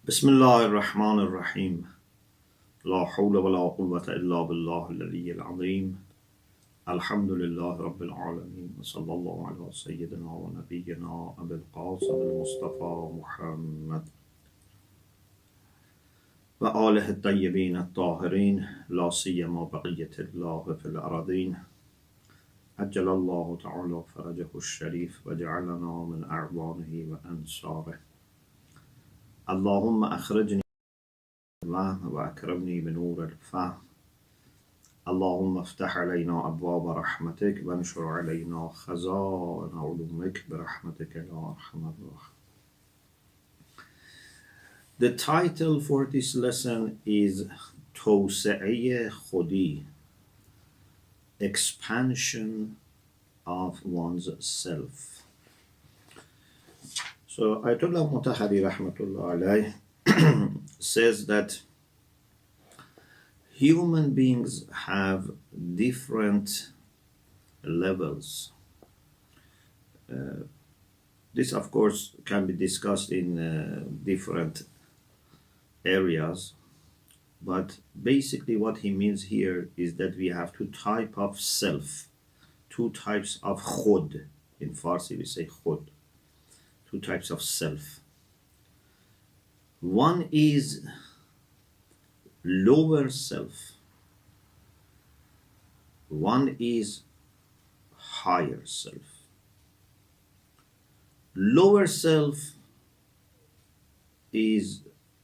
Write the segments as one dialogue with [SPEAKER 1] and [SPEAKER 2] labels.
[SPEAKER 1] بسم الله الرحمن الرحيم لا حول ولا قوة إلا بالله العلي العظيم الحمد لله رب العالمين وصلى الله على سيدنا ونبينا أبي القاسم المصطفى محمد وآله الطيبين الطاهرين لا سيما بقية الله في الأراضين عجل الله تعالى فرجه الشريف وجعلنا من أعوانه وأنصاره اللهم أخرجني وأكرمني بنور الفهم اللهم افتح علينا أبواب رحمتك وانشر علينا خزائن علومك برحمتك يا أرحم الراحمين. The title for this lesson is توسعه خودی, expansion of one's self. So Ayatollah Mutahari rahmatullah alayh says that human beings have different levels. This, of course, can be discussed in different areas, but basically what he means here is that we have two types of self, two types of khud. In Farsi we say khud, two types of self. One is lower self, one is higher self. Lower self is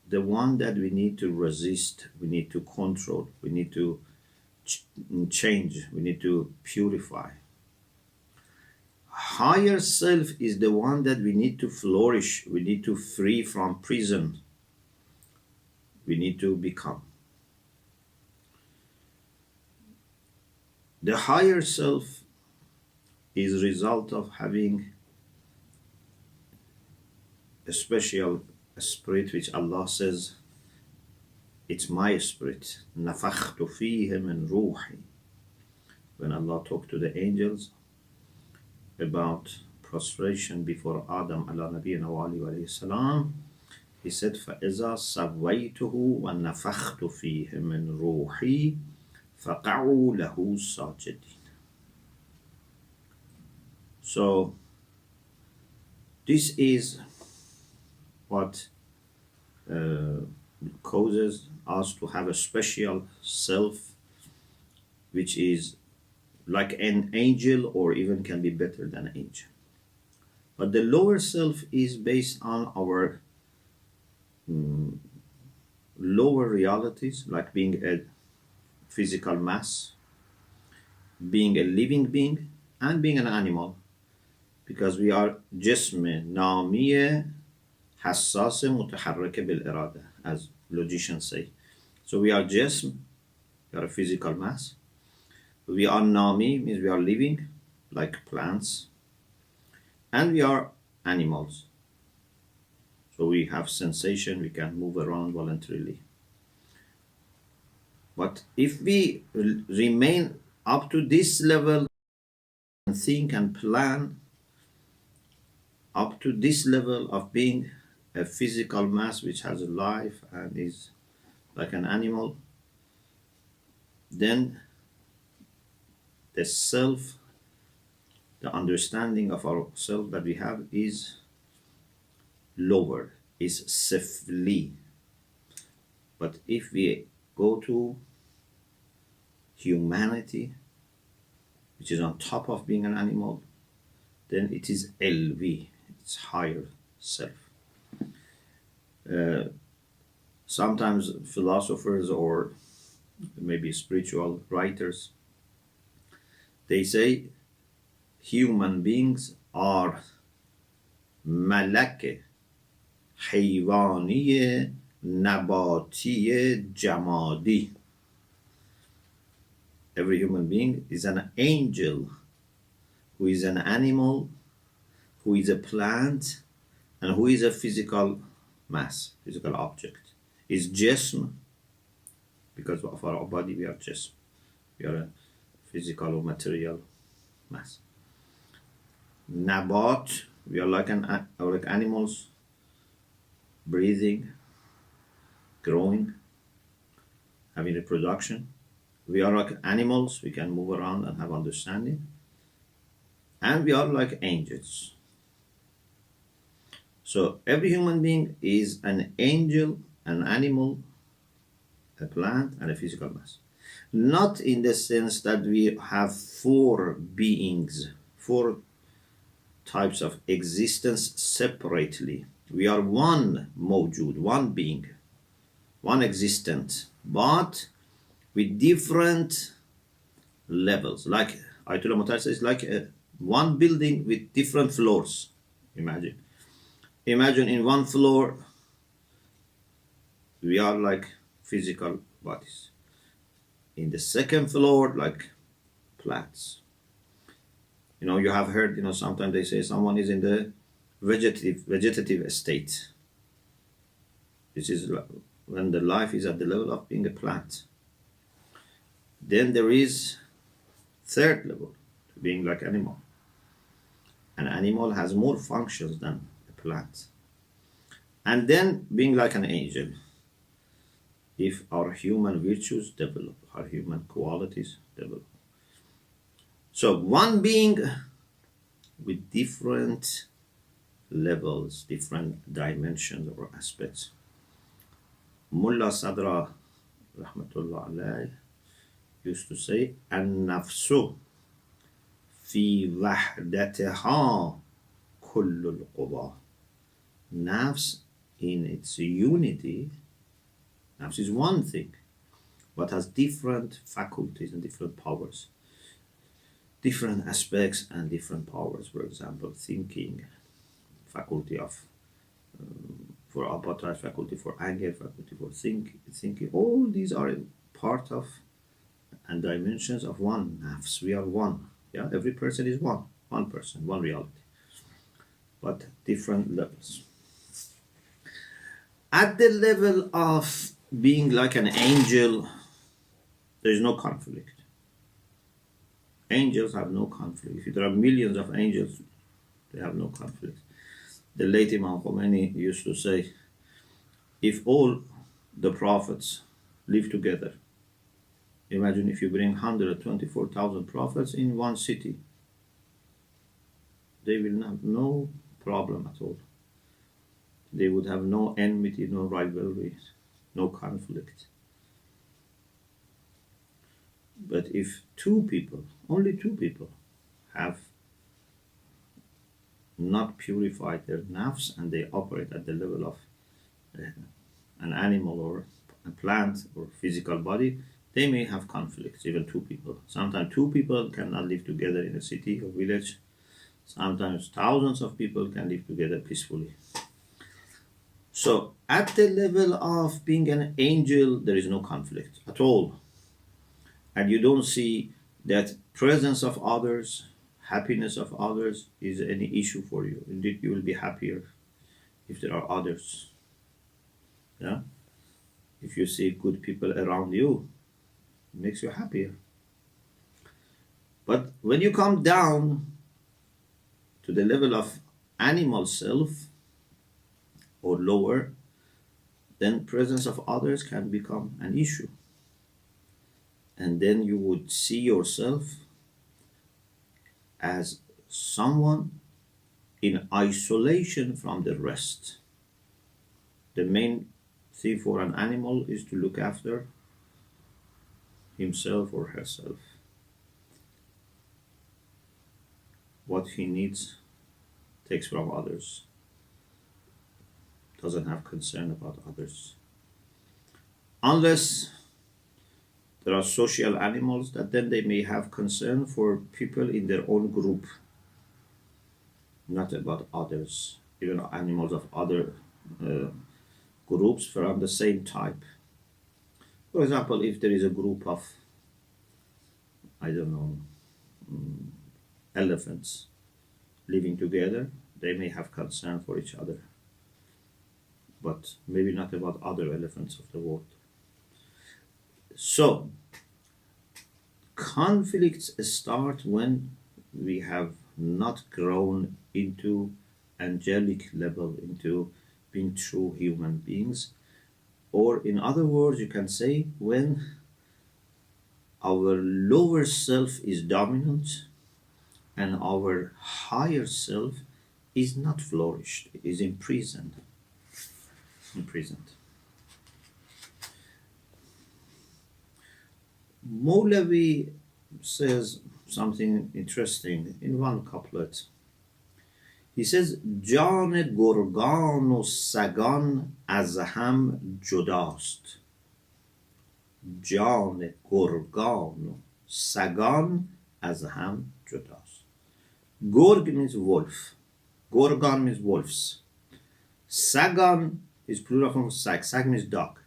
[SPEAKER 1] the one that we need to resist, we need to control, we need to change, we need to purify. Higher self is the one that we need to flourish, we need to free from prison, we need to become. The higher self is a result of having a special spirit which Allah says, it's my spirit. نَفَخْتُ فِيهِ مِنْ رُوحِي. When Allah talked to the angels about prostration before Adam ala nabiyina wa alayhi salam, he said, فَإِذَا سَوَّيْتُهُ وَنَفَخْتُ فِيهِ مِنْ رُوحِي فَقَعُوا لَهُ سَاجِدِينَ. So this is what causes us to have a special self which is like an angel or even can be better than an angel. But the lower self is based on our lower realities, like being a physical mass, being a living being, and being an animal, because we are جسم نامی حساس متحرك بالإرادة, as logicians say. So we are jism, we are a physical mass. We are nami, means we are living, like plants. And we are animals. So we have sensation, we can move around voluntarily. But if we remain up to this level and think and plan up to this level of being a physical mass which has a life and is like an animal, then the self, the understanding of ourself that we have is lower, is safely. But if we go to humanity, which is on top of being an animal, then it is LV, it's higher self. Sometimes philosophers or maybe spiritual writers, they say human beings are ملک حیوانی نباتی جمادی. Every human being is an angel who is an animal, who is a plant, and who is a physical mass, physical object. Is jism, because of our body we are jism. We are a physical or material mass. Nabat, we are like animals, breathing, growing, having reproduction. We are like animals, we can move around and have understanding. And we are like angels. So every human being is an angel, an animal, a plant, and a physical mass. Not in the sense that we have four beings, four types of existence separately. We are one mawjud, one being, one existent, but with different levels. Like Ayatollah Muhtar says, like one building with different floors. Imagine in one floor, we are like physical bodies. In the second floor, like plants. You have heard, sometimes they say someone is in the vegetative state. This is when the life is at the level of being a plant. Then there is third level, being like animal. An animal has more functions than a plant. And then being like an angel. If our human virtues develop, our human qualities develop. So one being with different levels, different dimensions or aspects. Mullah Sadra, rahmatullah alayh, used to say, "An-nafsu fi wahdatiha kullul quba." Nafs in its unity, nafs is one thing, but has different faculties and different powers, different aspects and different powers. For example, thinking, faculty of for appetite, faculty for anger, faculty for thinking. All these are part of and dimensions of one nafs. We are one. Yeah, every person is one person, one reality, but different levels. At the level of being like an angel, there is no conflict. Angels have no conflict. If there are millions of angels, they have no conflict. The late Imam Khomeini used to say, if all the prophets live together, imagine if you bring 124,000 prophets in one city, they will have no problem at all. They would have no enmity, no rivalry, no conflict. But if only two people, have not purified their nafs and they operate at the level of an animal or a plant or physical body, they may have conflicts, even two people. Sometimes two people cannot live together in a city or village. Sometimes thousands of people can live together peacefully. So at the level of being an angel, there is no conflict at all. And you don't see that presence of others, happiness of others is any issue for you. Indeed, you will be happier if there are others. Yeah? If you see good people around you, it makes you happier. But when you come down to the level of animal self or lower, then presence of others can become an issue. And then you would see yourself as someone in isolation from the rest. The main thing for an animal is to look after himself or herself. What he needs takes from others. Doesn't have concern about others. Unless there are social animals that then they may have concern for people in their own group, not about others, even animals of other groups from the same type. For example, if there is a group of, elephants living together, they may have concern for each other, but maybe not about other elephants of the world. So, conflicts start when we have not grown into angelic level, into being true human beings, Or in other words, you can say when our lower self is dominant and our higher self is not flourished, is imprisoned. Imprisoned. Molavi says something interesting in one couplet. He says, جان گرگان و سگان از هم جداست. جان گرگان و سگان از هم جداست. Gorg means wolf. Gorgon means wolves. Sagan is plural from sag. Sag means dog.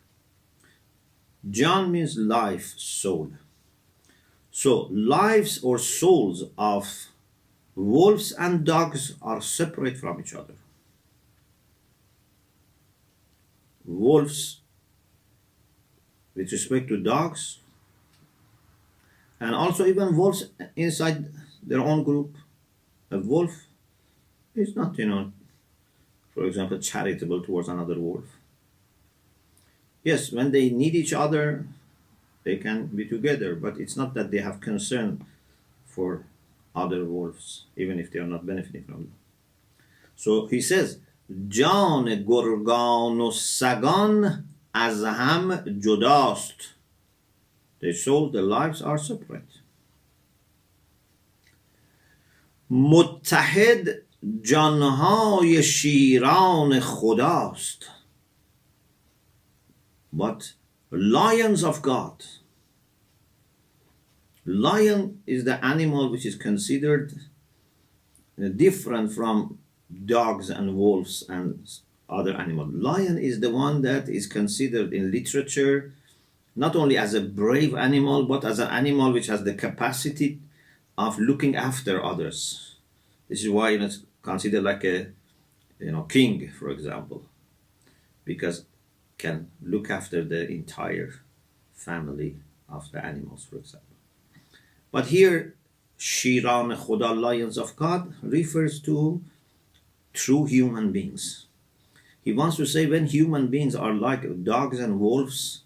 [SPEAKER 1] Jan means life, soul. So lives or souls of wolves and dogs are separate from each other. Wolves with respect to dogs, and also even wolves inside their own group. A wolf is not, for example, charitable towards another wolf. Yes, when they need each other, they can be together, but it's not that they have concern for other wolves, even if they are not benefiting from them. So he says, جان گرگان و سگان از هم جداست. The soul, the lives are separate. متحد جانهای شیران خداست. But lions of God. Lion is the animal which is considered different from dogs and wolves and other animals. Lion is the one that is considered in literature not only as a brave animal, but as an animal which has the capacity of looking after others. This is why it's considered like a king, for example, because can look after the entire family of the animals, for example. But here, Shiran Khuda, lions of God, refers to true human beings. He wants to say when human beings are like dogs and wolves,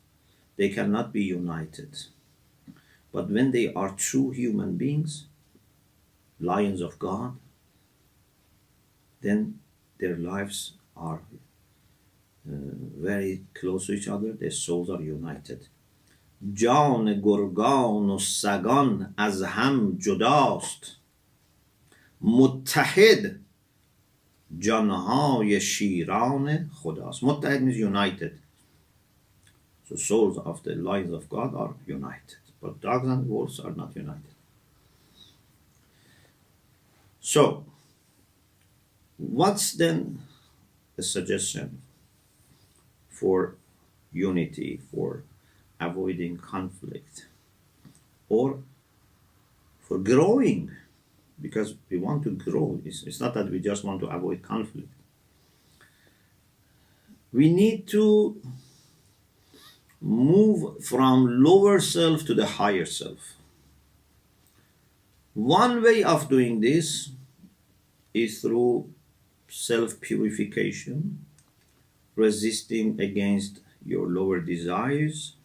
[SPEAKER 1] they cannot be united. But when they are true human beings, lions of God, then their lives are very close to each other, their souls are united. جان گرگان و سگان از هم جداست. متحد جانهای شیران خداست. متحد means united. So souls of the lions of God are united, but dogs and wolves are not united. So, what's then the suggestion for unity, for avoiding conflict, or for growing? Because we want to grow. It's not that we just want to avoid conflict. We need to move from lower self to the higher self. One way of doing this is through self-purification, resisting against your lower desires,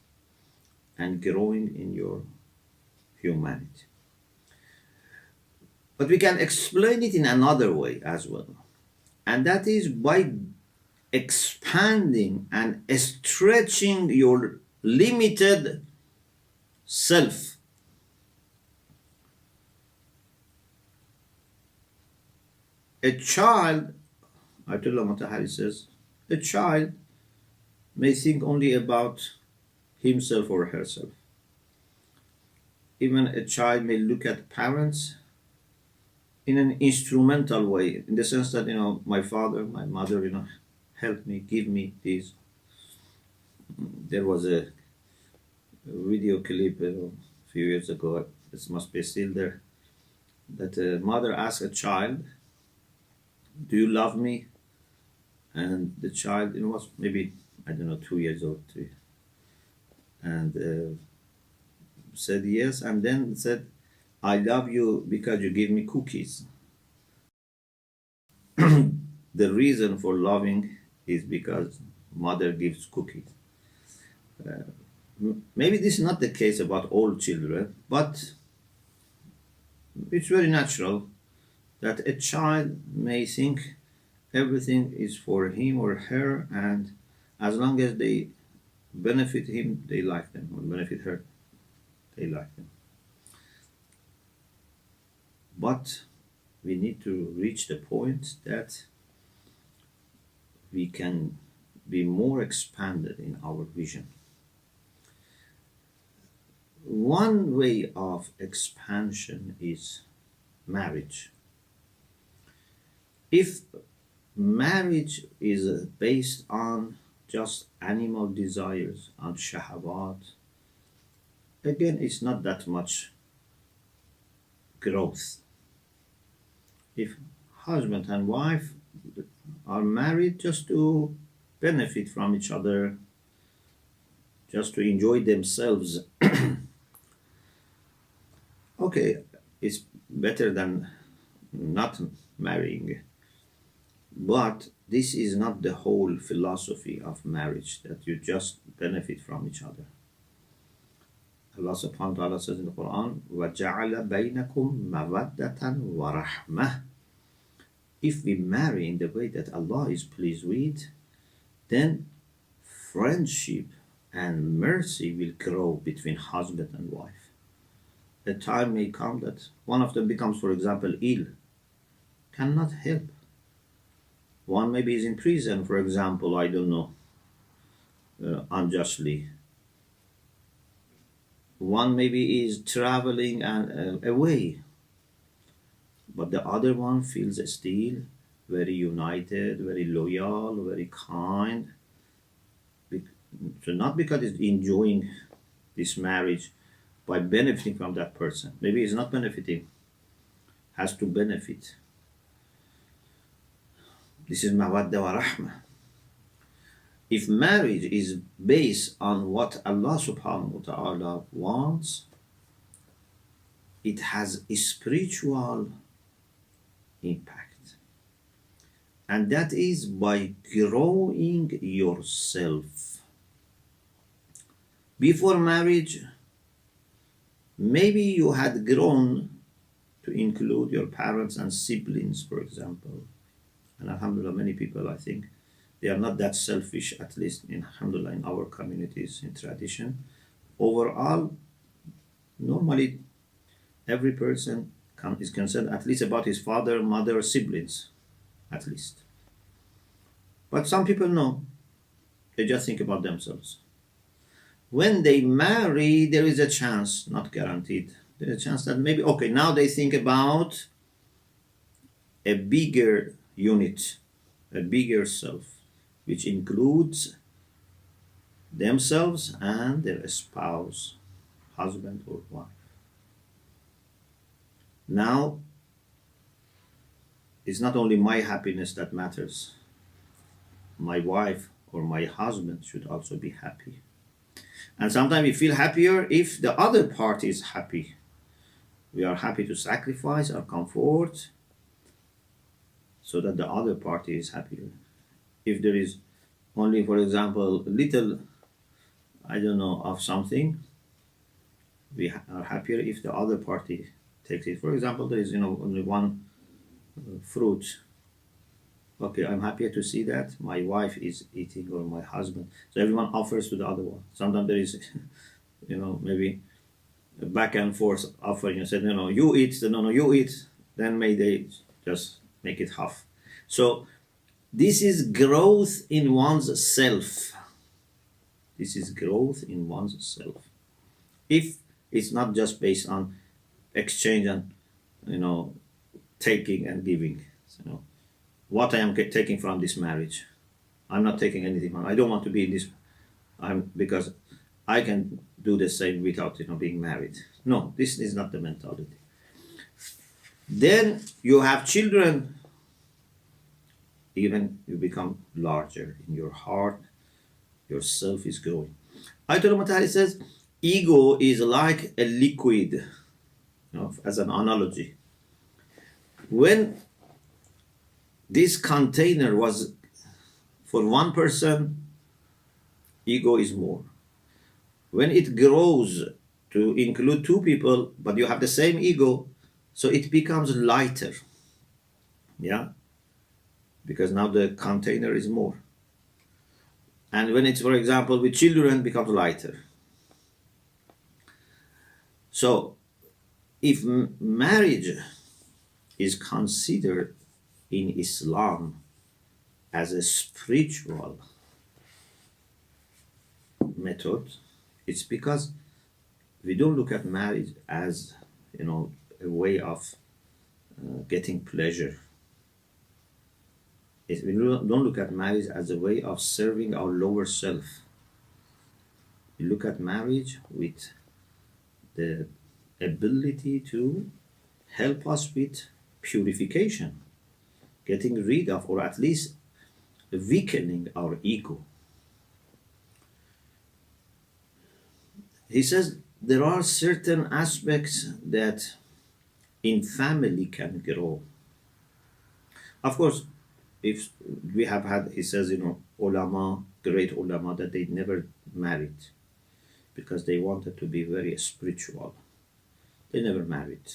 [SPEAKER 1] and growing in your humanity. But we can explain it in another way as well, and that is by expanding and stretching your limited self. A child, Ayatollah Mutahari says, a child may think only about himself or herself. Even a child may look at parents in an instrumental way, in the sense that, my father, my mother, help me, give me this. There was a video clip a few years ago, this must be still there, that a mother asked a child, do you love me? And the child, was maybe, 2 years old, 3, and said yes, and then said, I love you because you give me cookies. The reason for loving is because mother gives cookies. Maybe this is not the case about all children, but it's very natural that a child may think everything is for him or her, and as long as they benefit him, they like them, or benefit her, they like them. But we need to reach the point that we can be more expanded in our vision. One way of expansion is marriage. If marriage is based on just animal desires, on shahawat, again, it's not that much growth. If husband and wife are married just to benefit from each other, just to enjoy themselves, okay, it's better than not marrying. But this is not the whole philosophy of marriage, that you just benefit from each other. Allah subhanahu wa ta'ala says in the Quran, وَجَعَلَ بَيْنَكُمْ مَوَدَّةً وَرَحْمَةً. If we marry in the way that Allah is pleased with, then friendship and mercy will grow between husband and wife. A time may come that one of them becomes, for example, ill, cannot help. One maybe is in prison, for example, I don't know, unjustly. One maybe is traveling and away, but the other one feels still very united, very loyal, very kind. So not because he's enjoying this marriage by benefiting from that person. Maybe he's not benefiting, has to benefit. This is mawadda wa rahmah. If marriage is based on what Allah subhanahu wa ta'ala wants, it has a spiritual impact. And that is by growing yourself. Before marriage, maybe you had grown to include your parents and siblings, for example. And alhamdulillah, many people, I think, they are not that selfish, at least in alhamdulillah, in our communities, in tradition. Overall, normally, every person is concerned at least about his father, mother, siblings, at least. But some people know, they just think about themselves. When they marry, there is a chance, not guaranteed, there's a chance that maybe, okay, now they think about a bigger unit, a bigger self, which includes themselves and their spouse, husband or wife. Now, it's not only my happiness that matters. My wife or my husband should also be happy. And sometimes we feel happier if the other party is happy. We are happy to sacrifice our comfort so that the other party is happier. If there is only, for example, little, I don't know, of something, we are happier if the other party takes it. For example, there is, only one fruit. Okay, I'm happier to see that my wife is eating or my husband. So everyone offers to the other one. Sometimes there is, maybe a back and forth offering. You said, no, you eat. No, you eat. Then may they just make it half. So this is growth in one's self. This is growth in one's self. If it's not just based on exchange and, taking and giving. What I am taking from this marriage. I'm not taking anything from. I don't want to be in this. Because I can do the same without being married. No, this is not the mentality. Then you have children. Even you become larger in your heart. Yourself is growing. Ayatollah Mutahari says, ego is like a liquid, as an analogy. When this container was for one person, ego is more. When it grows to include two people, but you have the same ego, so it becomes lighter. Yeah, because now the container is more. And when it's, for example, with children, it becomes lighter. So if marriage is considered in Islam as a spiritual method, it's because we don't look at marriage as, a way of getting pleasure. We don't look at marriage as a way of serving our lower self. We look at marriage with the ability to help us with purification, getting rid of, or at least weakening our ego. He says there are certain aspects that in family can grow. Of course, if we have had, he says, ulama, great ulama, that they never married because they wanted to be very spiritual. They never married.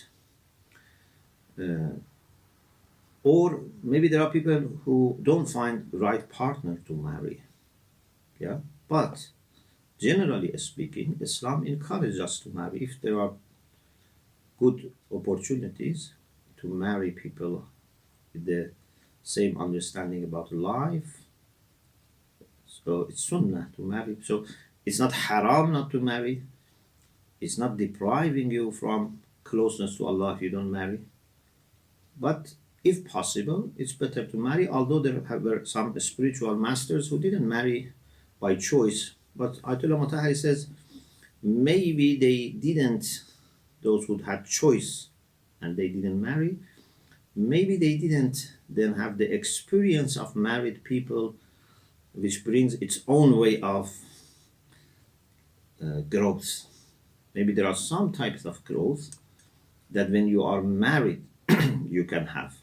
[SPEAKER 1] Or maybe there are people who don't find the right partner to marry. Yeah, but generally speaking, Islam encourages us to marry if there are good opportunities to marry people with the same understanding about life. So it's sunnah to marry. So it's not haram not to marry. It's not depriving you from closeness to Allah if you don't marry. But if possible, it's better to marry, although there were some spiritual masters who didn't marry by choice. But Ayatollah Mutahari says maybe they didn't, those who had choice and they didn't marry, maybe they didn't then have the experience of married people, which brings its own way of growth. Maybe there are some types of growth that when you are married, you can have.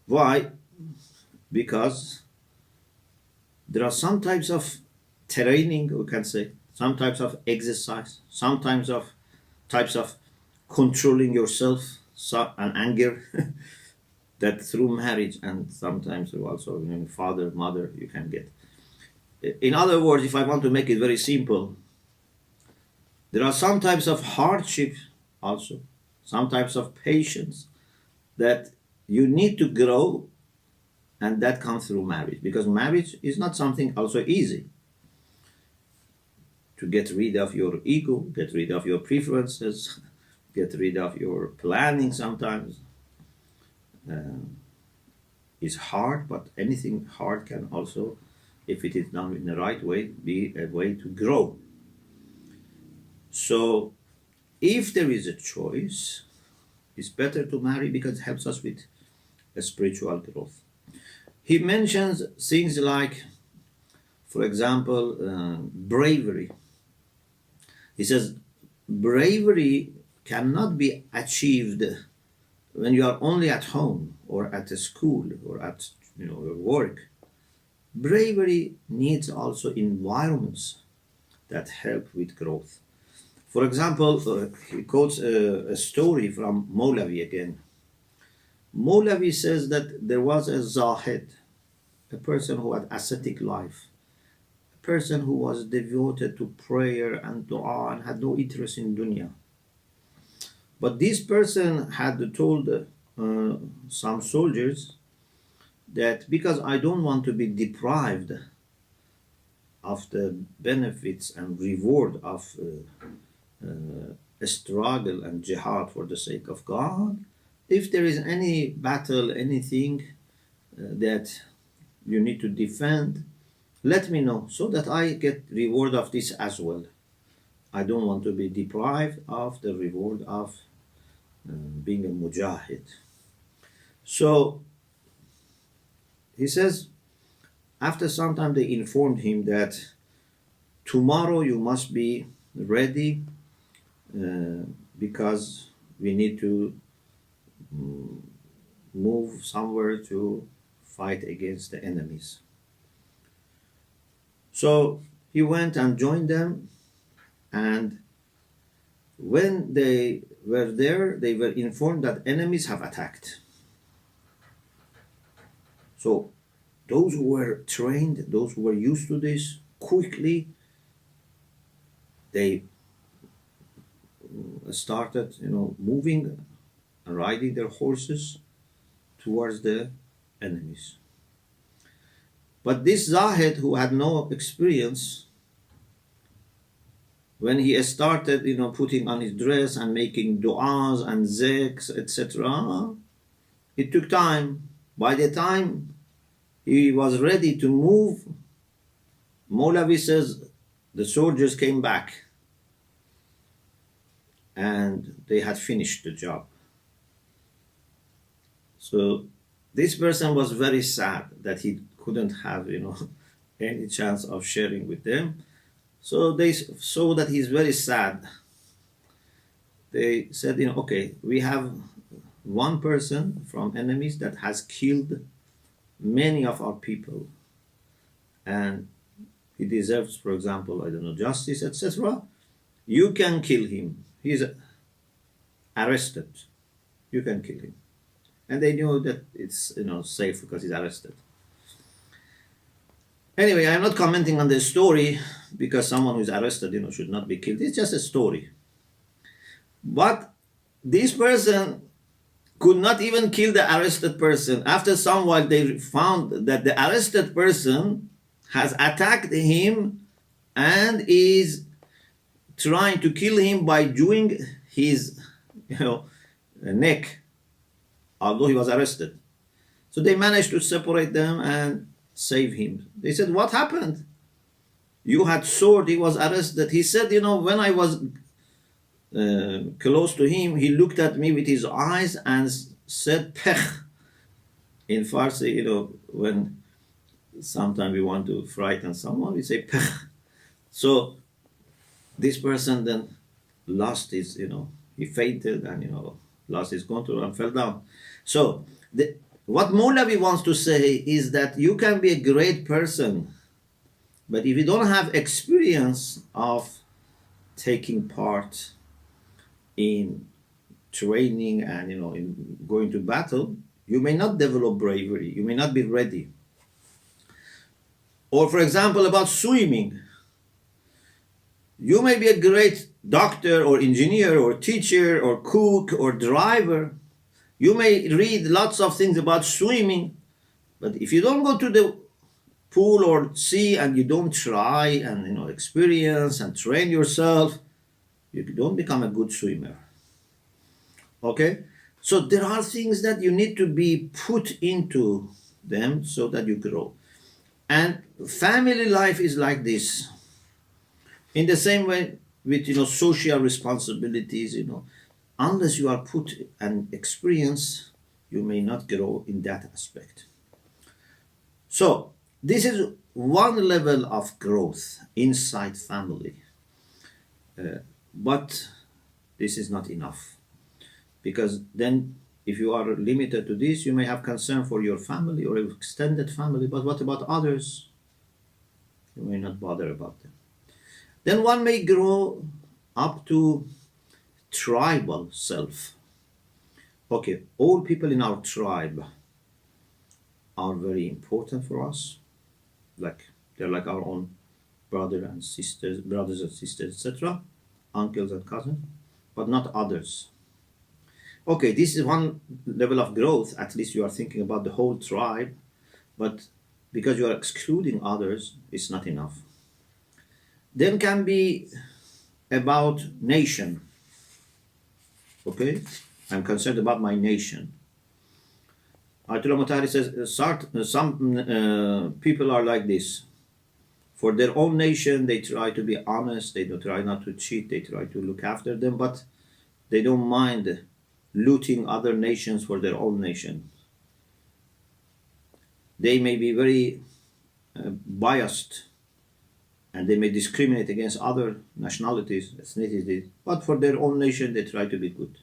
[SPEAKER 1] Why? Because there are some types of training, we can say, some types of exercise, some types of controlling yourself and anger that through marriage and sometimes through also father, mother, you can get. In other words, if I want to make it very simple, there are some types of hardship also, some types of patience that you need to grow, and that comes through marriage, because marriage is not something also easy. To get rid of your ego, get rid of your preferences, get rid of your planning sometimes is hard, but anything hard can also, if it is done in the right way, be a way to grow. So if there is a choice, it's better to marry because it helps us with a spiritual growth. He mentions things like, for example, bravery. He says bravery cannot be achieved when you are only at home or at a school or at your work. Bravery needs also environments that help with growth. For example, he quotes a story from Mawlavi again. Mawlavi says that there was a Zahid, a person who had ascetic life, a person who was devoted to prayer and dua and had no interest in dunya. But this person had told some soldiers that because I don't want to be deprived of the benefits and reward of a struggle and jihad for the sake of God, if there is any battle, anything that you need to defend, let me know so that I get reward of this as well. I don't want to be deprived of the reward of being a mujahid. So he says, after some time they informed him that tomorrow you must be ready because we need to move somewhere to fight against the enemies. So he went and joined them, and when they were there, they were informed that enemies have attacked. So those who were trained, those who were used to this, quickly they started, moving and riding their horses towards the enemies. But this Zahid, who had no experience, when he started, putting on his dress and making du'as and zikrs, etc., it took time. By the time he was ready to move, Mawlavi says the soldiers came back and they had finished the job. So this person was very sad that he couldn't have, any chance of sharing with them. So they saw that he's very sad. They said, okay, we have one person from enemies that has killed many of our people, and he deserves, for example, I don't know, justice, etc. You can kill him. He's arrested. You can kill him. And they knew that it's, safe because he's arrested. Anyway, I'm not commenting on the story because someone who is arrested, should not be killed. It's just a story. But this person could not even kill the arrested person. After some while, they found that the arrested person has attacked him and is trying to kill him by chewing his, neck, although he was arrested. So they managed to separate them and save him. They said, what happened? You had sword, he was arrested. He said, when I was close to him, he looked at me with his eyes and said, Pekh. In Farsi, when sometimes we want to frighten someone, we say Pekh. So this person then lost his, he fainted and, lost his control and fell down. So what Mawlavi wants to say is that you can be a great person, but if you don't have experience of taking part in training and, in going to battle, you may not develop bravery, you may not be ready. Or for example, about swimming. You may be a great doctor or engineer or teacher or cook or driver. You may read lots of things about swimming, but if you don't go to the pool or sea and you don't try and experience and train yourself, you don't become a good swimmer. Okay? So there are things that you need to be put into them so that you grow. And family life is like this. In the same way with social responsibilities, unless you are put and experience, you may not grow in that aspect. So this is one level of growth inside family. But this is not enough. Because then if you are limited to this, you may have concern for your family or extended family, but what about others? You may not bother about them. Then one may grow up to tribal self. Okay, all people in our tribe are very important for us. They're like our own brothers and sisters, etc., uncles and cousins, but not others. Okay, this is one level of growth. At least you are thinking about the whole tribe, but because you are excluding others, it's not enough. Then can be about nation. Okay, I'm concerned about my nation. Ayatollah Mutahari says some people are like this. For their own nation, they try to be honest, they don't try not to cheat, they try to look after them, but they don't mind looting other nations for their own nation. They may be very biased and they may discriminate against other nationalities, ethnicities, but for their own nation they try to be good.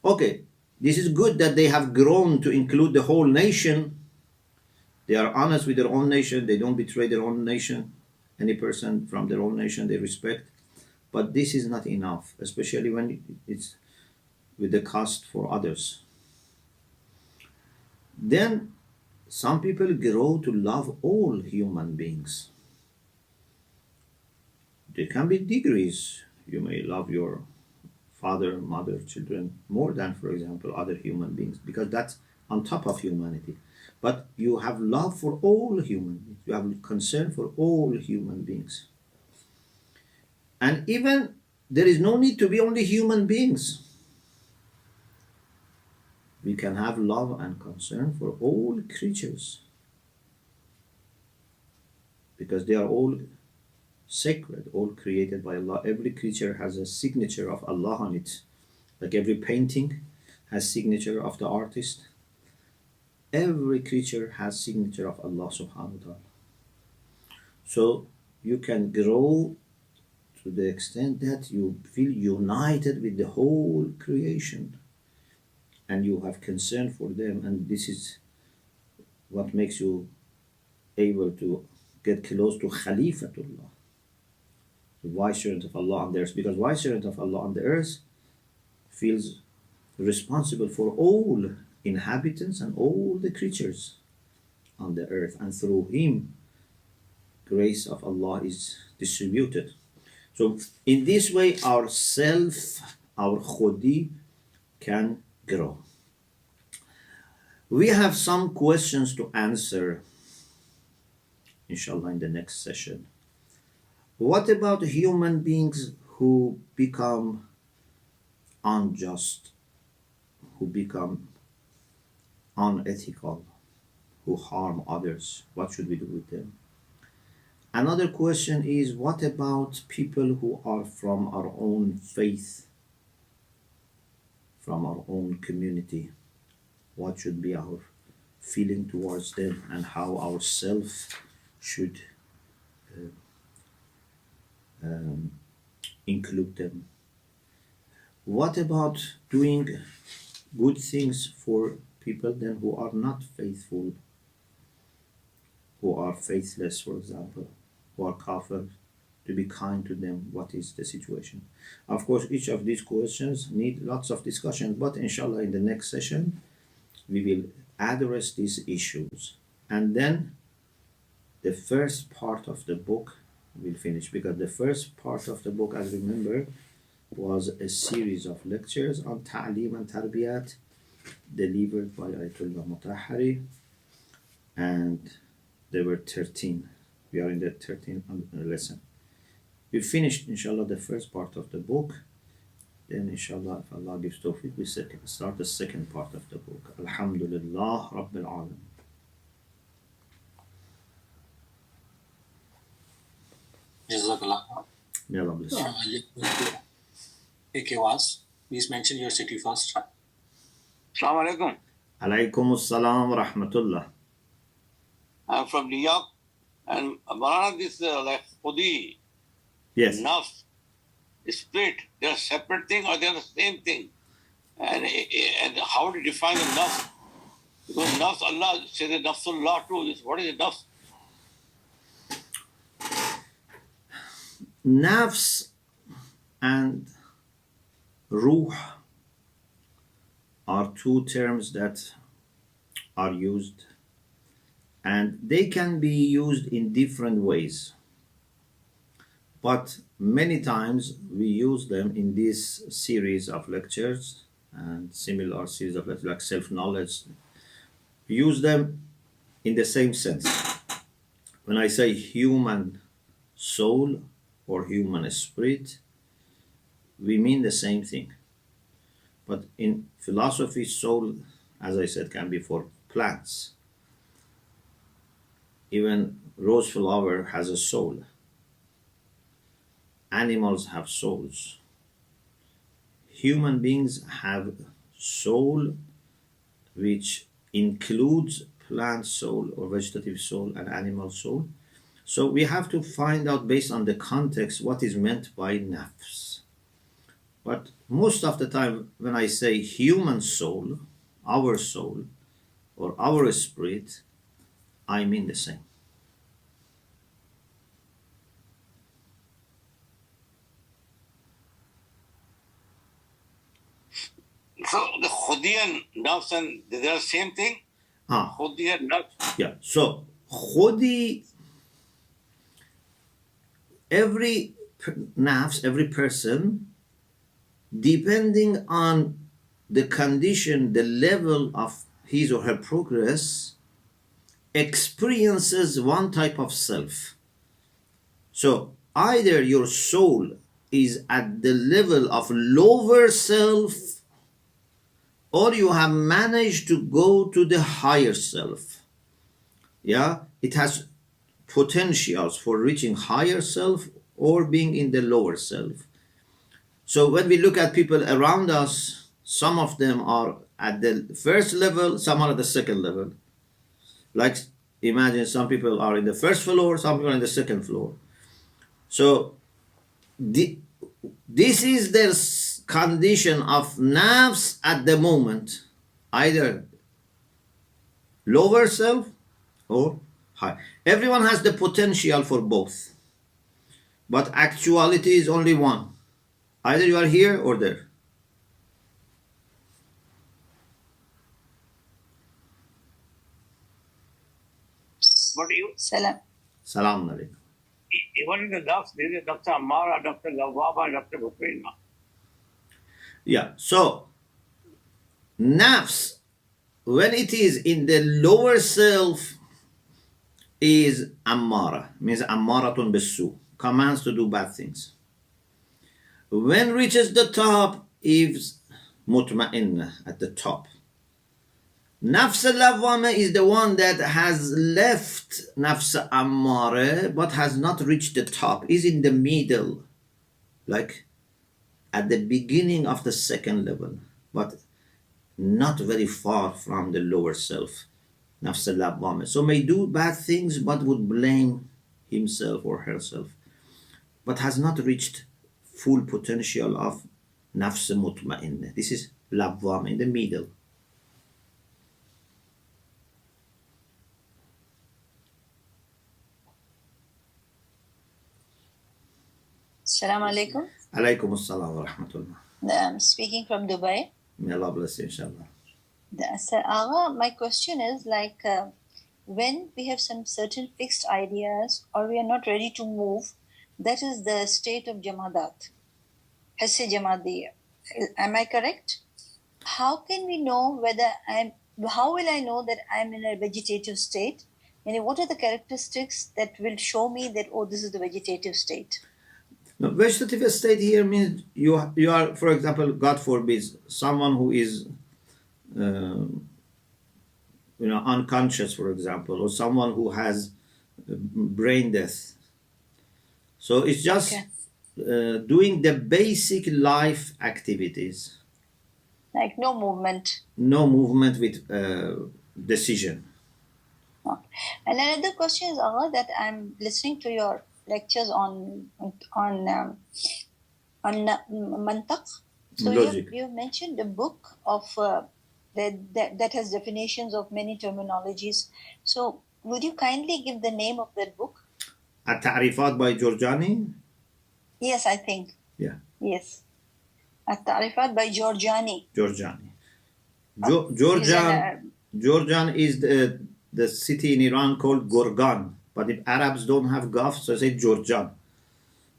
[SPEAKER 1] Okay, this is good that they have grown to include the whole nation. They are honest with their own nation, they don't betray their own nation. any person from their own nation they respect. But this is not enough, especially when it's with the cost for others. Then some people grow to love all human beings. There can be degrees. You may love your father, mother, children more than, for example, other human beings, because that's on top of humanity. But you have love for all human beings. You have concern for all human beings. And even there is no need to be only human beings. We can have love and concern for all creatures, because they are all sacred, all created by Allah. Every creature has a signature of Allah on it. Like every painting has signature of the artist. Every creature has signature of Allah subhanahu wa ta'ala. So you can grow to the extent that you feel united with the whole creation and you have concern for them, and this is what makes you able to get close to Khalifatullah, the vicegerent of Allah on the earth, because vicegerent of Allah on the earth feels responsible for all inhabitants and all the creatures on the earth, and through him grace of Allah is distributed. So in this way our self, our khudi, can grow. We have some questions to answer, inshallah, in the next session. What about human beings who become unjust, who become unethical, who harm others? What should we do with them? Another question is, what about people who are from our own faith, from our own community? What should be our feeling towards them, and how our self should include them? What about doing good things for people then who are not faithful, who are faithless, for example, who are kafir, to be kind to them? What is the situation? Of course, each of these questions need lots of discussion, but inshallah in the next session we will address these issues, and then the first part of the book will finish, because the first part of the book, as remember, was a series of lectures on Ta'lim and Tarbiyat delivered by Ayatollah Mutahhari, and there were 13. We are in the 13th lesson. We finished, inshallah, the first part of the book. Then, inshallah, if Allah gives tawfiq, we start the second part of the book. Alhamdulillah Rabbil Alamin.
[SPEAKER 2] Jazakallah.
[SPEAKER 1] May Allah bless you.
[SPEAKER 2] AK was. Please mention your city first. Assalamu alaikum.
[SPEAKER 1] Alaykum as-salam wa rahmatullah.
[SPEAKER 2] I'm from New York, and Marana, this like Khudi,
[SPEAKER 1] Yes.
[SPEAKER 2] Nafs, split, they are separate thing or they are the same thing? And how to define the Nafs? Because Nafs, Allah says the Nafsullah too. What is the Nafs?
[SPEAKER 1] Nafs and ruh are two terms that are used, and they can be used in different ways. But many times we use them in this series of lectures and similar series of lectures like self-knowledge. We use them in the same sense. When I say human soul or human spirit, we mean the same thing. But in philosophy, soul, as I said, can be for plants. Even rose flower has a soul. Animals have souls. Human beings have soul, which includes plant soul or vegetative soul and animal soul. So we have to find out, based on the context, what is meant by nafs. But most of the time when I say human soul, or our spirit, I mean the same.
[SPEAKER 2] So the khudi and nafs, and they are the same thing? Khudi and nafs?
[SPEAKER 1] Yeah. So khudi, every nafs, every person, depending on the condition, the level of his or her progress, experiences one type of self. So either your soul is at the level of lower self, or you have managed to go to the higher self. Yeah, it has potentials for reaching higher self or being in the lower self. So when we look at people around us, some of them are at the first level, some are at the second level. Like, imagine some people are in the first floor, some people are in the second floor. So this is the condition of nafs at the moment, either lower self or high. Everyone has the potential for both, but actuality is only one. Either you are here or there.
[SPEAKER 2] But you,
[SPEAKER 3] Salam.
[SPEAKER 1] Salam alaikum.
[SPEAKER 2] Even in the nafs, there is Dr. Amara, Dr. Lawwama, Dr. Mutmainna.
[SPEAKER 1] Yeah, so nafs, when it is in the lower self, is ammara, means ammaratun bisu, commands to do bad things. When reaches the top, is mutma'inna, at the top. Nafs al-lawwama is the one that has left nafs ammara but has not reached the top, is in the middle, like at the beginning of the second level, but not very far from the lower self, nafs al-lawwama. So may do bad things but would blame himself or herself, but has not reached full potential of nafs mutma'inna. This is lawwama, in the middle.
[SPEAKER 3] Salam alaikum.
[SPEAKER 1] Alaykum assalam wa rahmatullah.
[SPEAKER 3] I'm speaking from Dubai.
[SPEAKER 1] May Allah bless you, inshallah.
[SPEAKER 3] Agha, my question is like when we have some certain fixed ideas or we are not ready to move, that is the state of jamadat. Hisse jamadiya. Am I correct? How can we know how will I know that I'm in a vegetative state? And what are the characteristics that will show me that, oh, this is the vegetative state?
[SPEAKER 1] Now, vegetative state here means you are, for example, God forbid, someone who is unconscious, for example, or someone who has brain death. So it's just doing the basic life activities.
[SPEAKER 3] Like no movement.
[SPEAKER 1] No movement with decision.
[SPEAKER 3] Okay. And another question is, that I'm listening to your lectures on mantaq. So you mentioned the book of that has definitions of many terminologies. So would you kindly give the name of that book?
[SPEAKER 1] At-Ta'rifat by Jorjani?
[SPEAKER 3] Yes, I think.
[SPEAKER 1] Yeah.
[SPEAKER 3] Yes. At-Ta'rifat by Jorjani.
[SPEAKER 1] Jorjani. Jorjan is the city in Iran called Gorgan. But if Arabs don't have Gaf, so say Jorjan.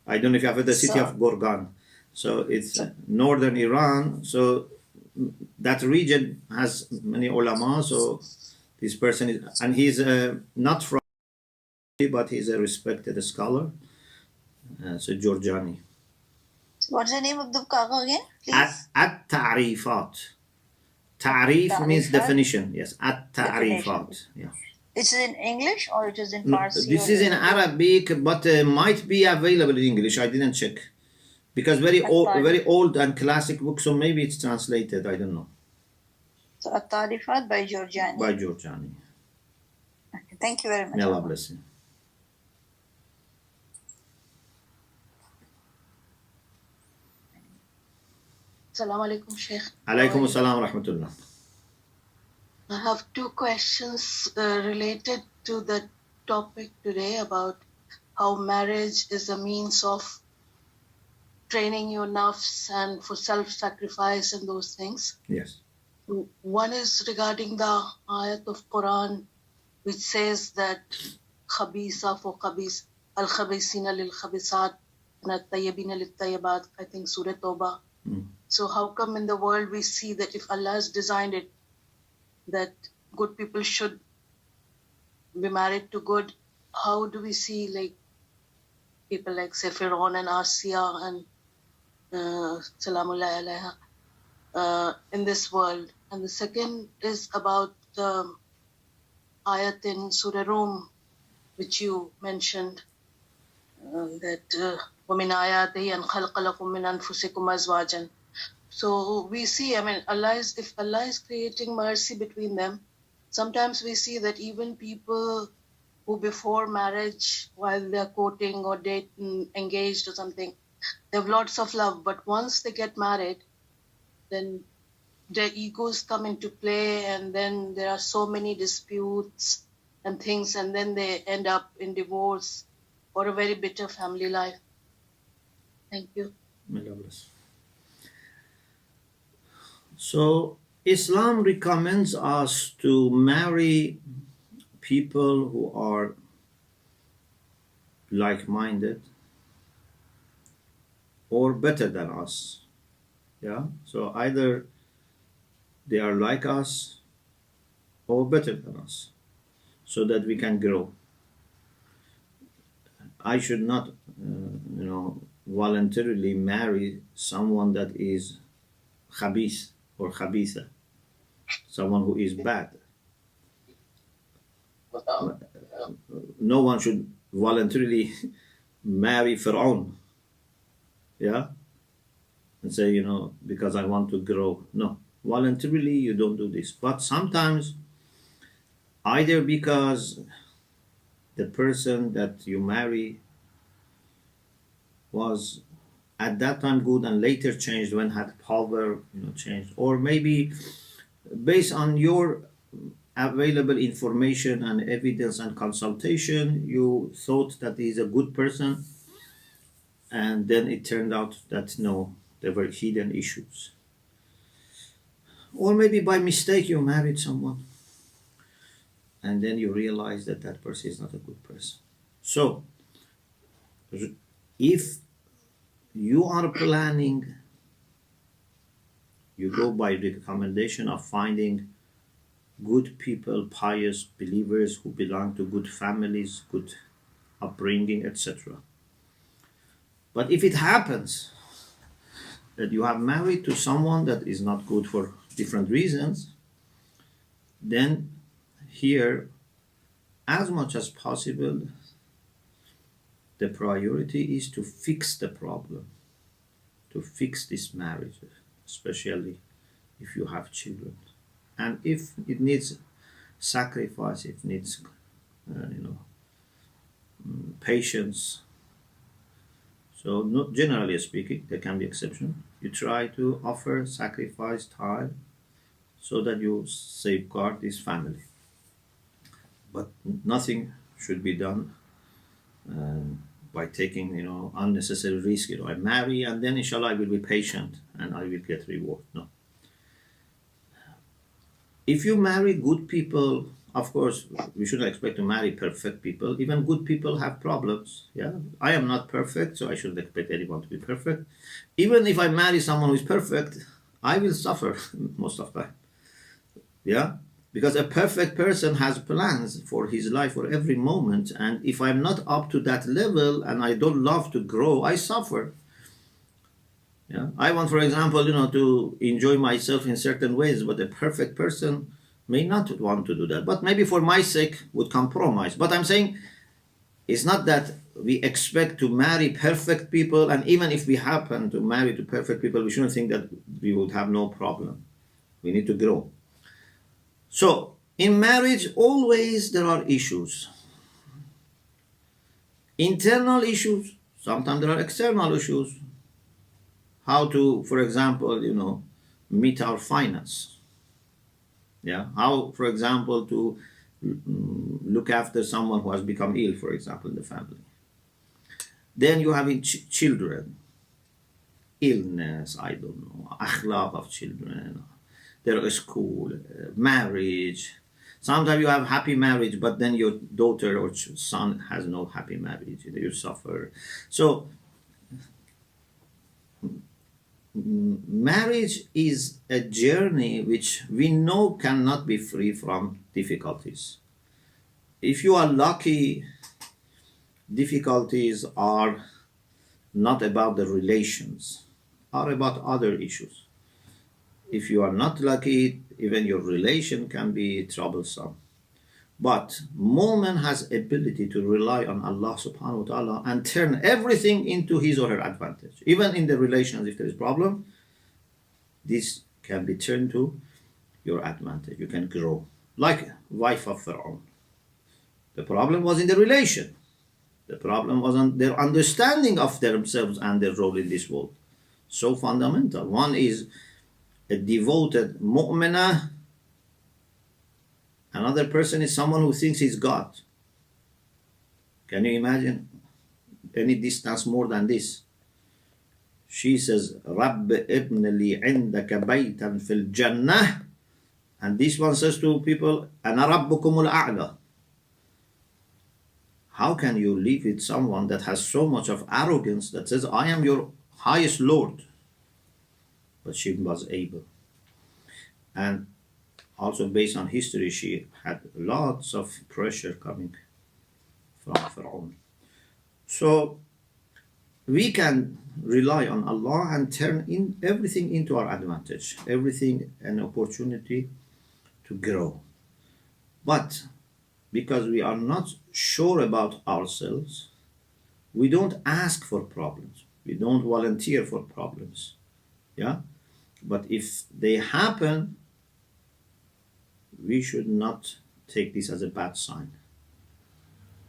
[SPEAKER 1] I don't know if you have heard the city of Gorgan. So it's northern Iran. So that region has many ulama. So this person is, and he's not from, but he's a respected scholar. So Jorjani.
[SPEAKER 3] What's the name of the book again, please?
[SPEAKER 1] At-Ta'rifat. Ta'rif means definition. Yes, At-Ta'rifat. Yeah.
[SPEAKER 3] This is in English or it is in Farsi?
[SPEAKER 1] This is in Arabic, but might be available in English. I didn't check. Because very old and classic book, so maybe it's translated. I don't know.
[SPEAKER 3] So At-Ta'rifat by Jorjani.
[SPEAKER 1] By Jorjani.
[SPEAKER 3] Okay, thank you very much.
[SPEAKER 1] May Allah bless you.
[SPEAKER 4] Assalamu alaikum, Sheikh.
[SPEAKER 1] Alaikum assalam wa rahmatullah.
[SPEAKER 4] I have two questions related to the topic today about how marriage is a means of training your nafs and for self-sacrifice and those things.
[SPEAKER 1] Yes.
[SPEAKER 4] One is regarding the ayat of Quran which says that khabisa for khabis, al-khabisina lil-khabisat, and at-tayyibina lil-tayyibat, I think Surah Tawbah. So how come in the world we see that if Allah has designed it, that good people should be married to good, how do we see like people like say Fir'aun and Asiya and Salamullah alayha in this world? And the second is about the ayat in Surah Rum, which you mentioned, that وَمِنْ آيَاتِهِ أَنْ خَلَقَ لَكُم مِّنْ أَنفُسِكُمْ أَزْوَاجًا. So we see, I mean, if Allah is creating mercy between them, sometimes we see that even people who before marriage, while they're courting or dating, engaged or something, they have lots of love. But once they get married, then their egos come into play, and then there are so many disputes and things, and then they end up in divorce or a very bitter family life. Thank you.
[SPEAKER 1] May Allah bless. So Islam recommends us to marry people who are like-minded or better than us. Yeah. So either they are like us or better than us, so that we can grow. I should not, voluntarily marry someone that is khabis or khabitha, someone who is bad. No one should voluntarily marry Fir'aun, yeah, and say, because I want to grow. No, voluntarily you don't do this. But sometimes, either because the person that you marry was at that time good and later changed when had power, changed, or maybe based on your available information and evidence and consultation, you thought that he is a good person, and then it turned out that no, there were hidden issues. Or maybe by mistake you married someone, and then you realize that that person is not a good person. So, if you are planning, you go by the recommendation of finding good people, pious believers who belong to good families, good upbringing, etc. But if it happens that you have married to someone that is not good for different reasons, then here, as much as possible, the priority is to fix the problem, to fix this marriage, especially if you have children. And if it needs sacrifice, it needs, patience. So, not generally speaking, there can be exceptions. You try to offer sacrifice, time, so that you safeguard this family. But nothing should be done by taking, unnecessary risk. I marry and then inshallah I will be patient and I will get reward. No. If you marry good people, of course, we shouldn't expect to marry perfect people. Even good people have problems. Yeah, I am not perfect, so I shouldn't expect anyone to be perfect. Even if I marry someone who is perfect, I will suffer most of the time. Yeah, because a perfect person has plans for his life for every moment, and if I'm not up to that level and I don't love to grow, I suffer. Yeah, I want, for example, to enjoy myself in certain ways, but a perfect person may not want to do that. But maybe for my sake would compromise. But I'm saying it's not that we expect to marry perfect people, and even if we happen to marry to perfect people, we shouldn't think that we would have no problem. We need to grow. So, in marriage, always there are issues. Internal issues, sometimes there are external issues. How to, for example, meet our finance. Yeah. How, for example, to look after someone who has become ill, for example, in the family. Then you have children. illness, I don't know, akhlaq of children, their school, marriage. Sometimes you have happy marriage, but then your daughter or son has no happy marriage. You suffer. So marriage is a journey which we know cannot be free from difficulties. If you are lucky, difficulties are not about the relations, are about other issues. If you are not lucky, even your relation can be troublesome. But Mu'min has ability to rely on Allah subhanahu wa ta'ala and turn everything into his or her advantage. Even in the relations, if there is problem, this can be turned to your advantage. You can grow. Like wife of Pharaoh. The problem was in the relation. The problem was on their understanding of themselves and their role in this world. So fundamental. One is a devoted mu'minah. Another person is someone who thinks he's God. Can you imagine any distance more than this? She says, Rabb ibn li indaka baytan fil jannah. And this one says to people, Ana rabbukumul a'la. How can you live with someone that has so much of arrogance that says, I am your highest Lord? But she was able. And also based on history, she had lots of pressure coming from Pharaoh. So we can rely on Allah and turn in everything into our advantage, everything an opportunity to grow. But because we are not sure about ourselves, we don't ask for problems. We don't volunteer for problems. Yeah? But if they happen, we should not take this as a bad sign.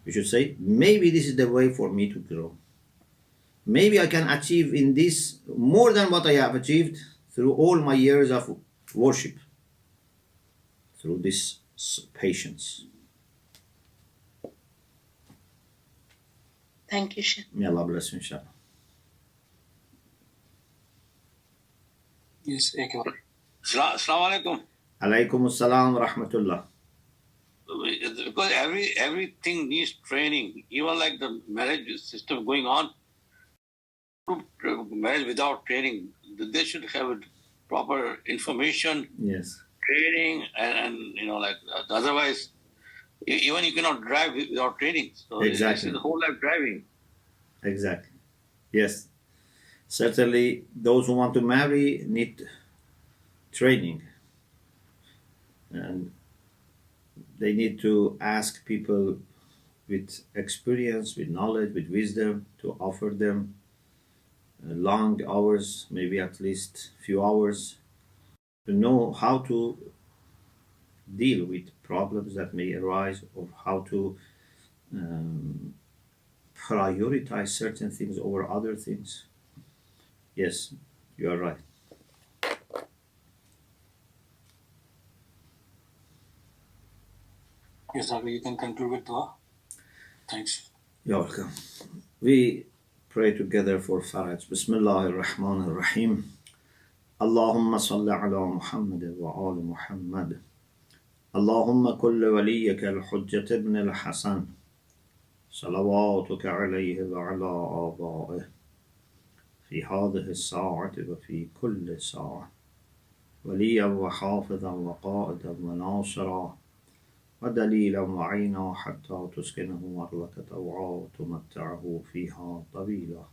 [SPEAKER 1] We should say, maybe this is the way for me to grow. Maybe I can achieve in this more than what I have achieved through all my years of worship, through this patience.
[SPEAKER 4] Thank you, Sheikh.
[SPEAKER 1] May Allah bless you, inshallah.
[SPEAKER 5] Yes,
[SPEAKER 2] Assalamu alaikum.
[SPEAKER 1] Alaykum as-salam wa rahmatullah.
[SPEAKER 2] Because everything needs training. Even like the marriage system going on, marriage without training, they should have proper information,
[SPEAKER 1] Yes.
[SPEAKER 2] training, and like otherwise, even you cannot drive without training. So
[SPEAKER 1] Exactly.
[SPEAKER 2] It's the whole life driving.
[SPEAKER 1] Exactly. Yes. Certainly, those who want to marry need training. And they need to ask people with experience, with knowledge, with wisdom to offer them long hours, maybe at least few hours, to know how to deal with problems that may arise or how to prioritize certain things over other things. Yes, you are right.
[SPEAKER 5] Yes, Rabbi, you can conclude with dua. Thanks.
[SPEAKER 1] You're welcome. We pray together for Faraj. Bismillah ar-Rahman ar-Rahim. Allahumma salli ala Muhammad wa ala Muhammad. Allahumma kulli waliyaka al-Hujjat ibn al-Hasan. صلواتك عليه وعلى آبائه في هذه الساعة وفي كل ساعة وليا وحافظا وقائدا وناصرا ودليلا وعينا حتى تسكنه أرضك طوعا وتمتعه فيها طويلا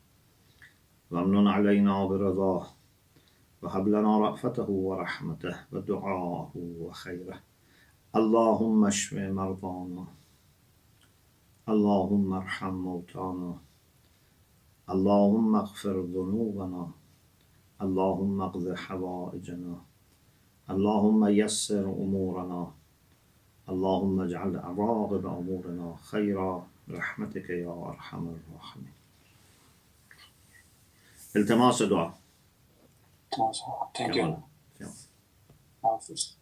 [SPEAKER 1] وامنن علينا برضاه وهب لنا رأفته ورحمته ودعاءه وخيره اللهم اشف مرضانا اللهم ارحم موتانا اللهم اغفر ذنوبنا اللهم اقض حوائجنا اللهم يسر أمورنا اللهم اجعل عواقب أمورنا خيرا برحمتك يا أرحم الراحمين. التماس دعاء.
[SPEAKER 5] Thank you.
[SPEAKER 1] يلا.
[SPEAKER 5] Hafiz.